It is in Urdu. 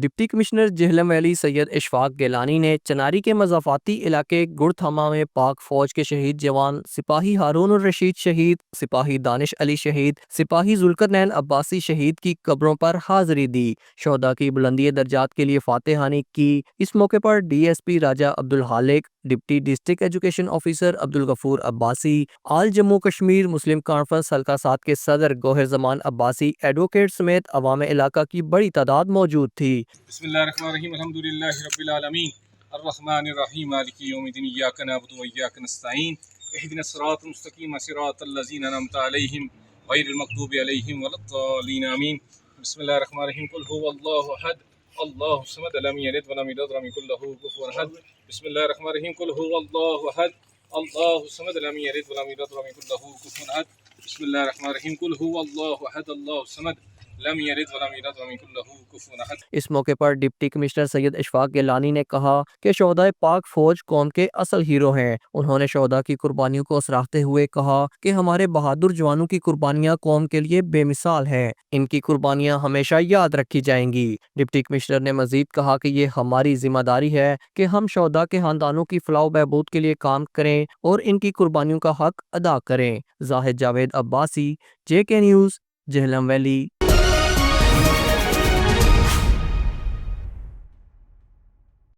ڈپٹی کمشنر جہلم ویلی سید اشفاق گیلانی نے چناری کے مضافاتی علاقے گڑتھما میں پاک فوج کے شہید جوان سپاہی ہارون الرشید شہید، سپاہی دانش علی شہید، سپاہی ذوالقرنین عباسی شہید کی قبروں پر حاضری دی، شہداء کی بلندی درجات کے لیے فاتحانی کی۔ اس موقع پر D S P Raja Abdul Khaliq, deputy district education officer Abdul Ghafoor Abbasi, all Jammu Kashmir Muslim conference حلقہ 7 کے صدر گوہر زمان عباسی، ایڈوکیٹ سمیت عوام علاقہ کی بڑی تعداد موجود تھی۔ بسم اللہ الرحمن الرحیم، الحمدللہ رب العالمین، الرحمن الرحیم، مالک یوم الدین، ایاک نعبد و ایاک نستعین، اہدنا الصراط المستقیم صراط الذین انعمت علیہم غیر المغضوب علیہم ولا الضالین، آمین۔ بسم اللہ الرحمن الرحیم، قل هو اللہ احد اللہ الصمد لم یلد ولم یولد ولم یکن له کفوا احد۔ بسم اللہ الرحمن الرحیم، قل هو اللہ احد اللہ الصمد لم یلد ولم یولد ولم یکن له کفوا احد۔ بسم اللہ الرحمن الرحیم، قل هو اللہ احد اللہ الصمد لم یلد ولم یولد ولم یکن له کفوا احد۔ اس موقع پر ڈپٹی کمشنر سید اشفاق گیلانی نے کہا کہ شہدائے پاک فوج قوم کے اصل ہیرو ہیں۔ انہوں نے شہداء کی قربانیوں کو سراہتے ہوئے کہا کہ ہمارے بہادر جوانوں کی قربانیاں قوم کے لیے بے مثال ہیں، ان کی قربانیاں ہمیشہ یاد رکھی جائیں گی۔ ڈپٹی کمشنر نے مزید کہا کہ یہ ہماری ذمہ داری ہے کہ ہم شہداء کے خاندانوں کی فلاح و بہبود کے لیے کام کریں اور ان کی قربانیوں کا حق ادا کریں۔ Zahid Javed Abbasi, JK news, Jhelum valley.